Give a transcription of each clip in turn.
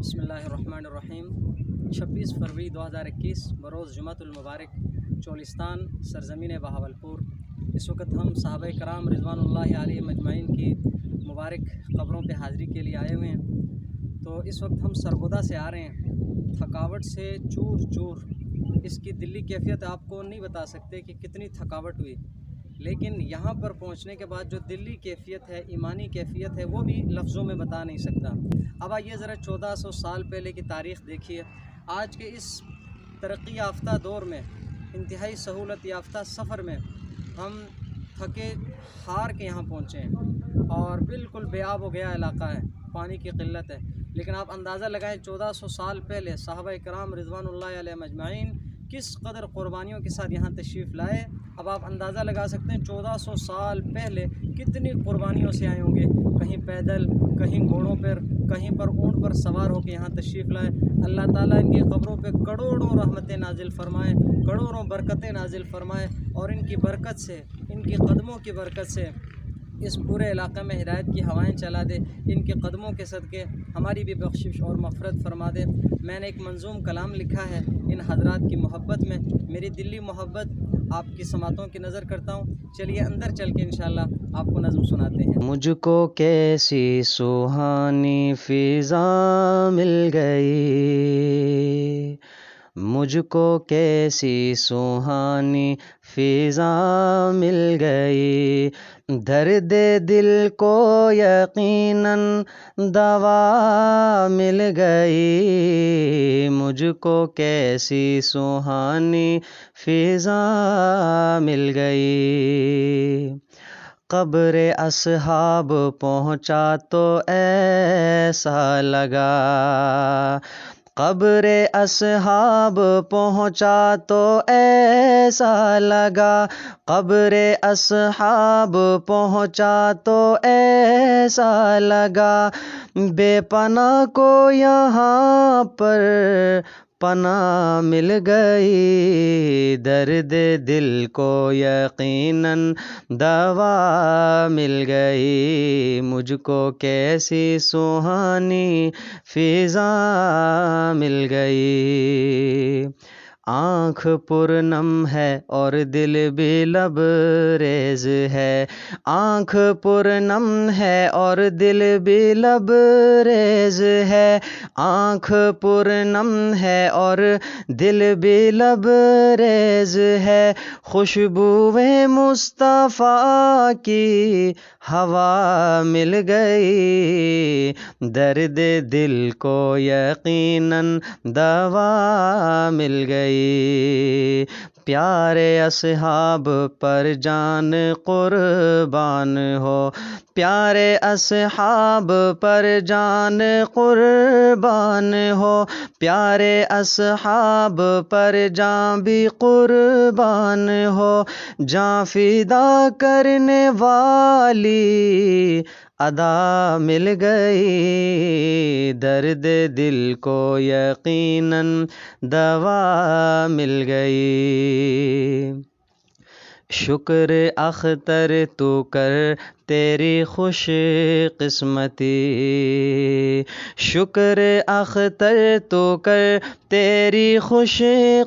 بسم اللہ الرحمن الرحیم 26 فروری 2021 بروز جمعۃ المبارک چولستان سرزمین بہاولپور۔ اس وقت ہم صحابہ کرام رضوان اللہ علیہ مجمعین کی مبارک قبروں پہ حاضری کے لیے آئے ہوئے ہیں۔ تو اس وقت ہم سرگودا سے آ رہے ہیں، تھکاوٹ سے چور چور۔ اس کی دلی کیفیت آپ کو نہیں بتا سکتے کہ کتنی تھکاوٹ ہوئی، لیکن یہاں پر پہنچنے کے بعد جو دلی کیفیت ہے، ایمانی کیفیت ہے، وہ بھی لفظوں میں بتا نہیں سکتا۔ اب آئیے ذرا 1400 سال پہلے کی تاریخ دیکھیے۔ آج کے اس ترقی یافتہ دور میں، انتہائی سہولت یافتہ سفر میں، ہم تھکے ہار کے یہاں پہنچے ہیں اور بالکل بے آب و گیا علاقہ ہے، پانی کی قلت ہے۔ لیکن آپ اندازہ لگائیں 1400 سال پہلے صحابہ کرام رضوان اللہ علیہ مجمعین کس قدر قربانیوں کے ساتھ یہاں تشریف لائے۔ اب آپ اندازہ لگا سکتے ہیں 1400 سال پہلے کتنی قربانیوں سے آئے ہوں گے، کہیں پیدل، کہیں گھوڑوں پر، کہیں پر اونٹ پر سوار ہو کے یہاں تشریف لائے۔ اللہ تعالیٰ ان کی قبروں پہ کروڑوں رحمتیں نازل فرمائے، کروڑوں برکتیں نازل فرمائے، اور ان کی برکت سے، ان کی قدموں کی برکت سے اس پورے علاقے میں ہدایت کی ہوائیں چلا دے۔ ان کے قدموں کے صدقے ہماری بھی بخشش اور مغفرت فرما دے۔ میں نے ایک منظوم کلام لکھا ہے ان حضرات کی محبت میں، میری دلی محبت آپ کی سماعتوں کی نظر کرتا ہوں۔ چلیے اندر چل کے انشاءاللہ آپ کو نظم سناتے ہیں۔ مجھ کو کیسی سوہانی فضا مل گئی، مجھ کو کیسی سوہانی فضا مل گئی، درد دل کو یقیناً دوا مل گئی، مجھ کو کیسی سوہانی فضا مل گئی۔ قبر اصحاب پہنچا تو ایسا لگا، قبر اصحاب پہنچا تو ایسا لگا، قبر اصحاب پہنچا تو ایسا لگا، بے پناہ کو یہاں پر پناہ مل گئی، درد دل کو یقیناً دوا مل گئی، مجھ کو کیسی سوہانی فضا مل گئی۔ آنکھ پرنم ہے اور دل بھی لبریز ہے، آنکھ پرنم ہے اور دل بھی لبریز ہے، آنکھ پرنم ہے اور دل بھی لبریز ہے، خوشبوئے مصطفیٰ کی ہوا مل گئی، درد دل کو یقیناً دوا مل گئی، پیارے اصحاب پر جان قربان ہو، پیارے اصحاب پر جان قربان ہو، پیارے اصحاب پر جان بھی قربان ہو، جاں فدا کرنے والی ادا مل گئی، درد دل کو یقیناً دوا مل گئی، شکر اختر تو کر تیری خوش قسمتی، شکر اختر تو کر تیری خوش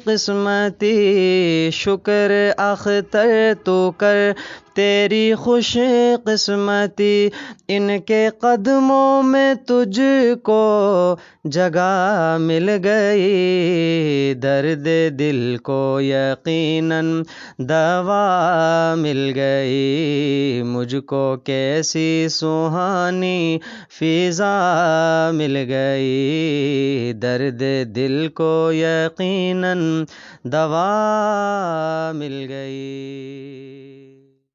قسمتی، شکر اختر تو کر تیری خوش قسمتی، ان کے قدموں میں تجھ کو جگہ مل گئی، درد دل کو یقیناً دوا مل گئی، مجھ کو کیسی سوہانی فضا مل گئی، درد دل کو یقیناً دوا مل گئی۔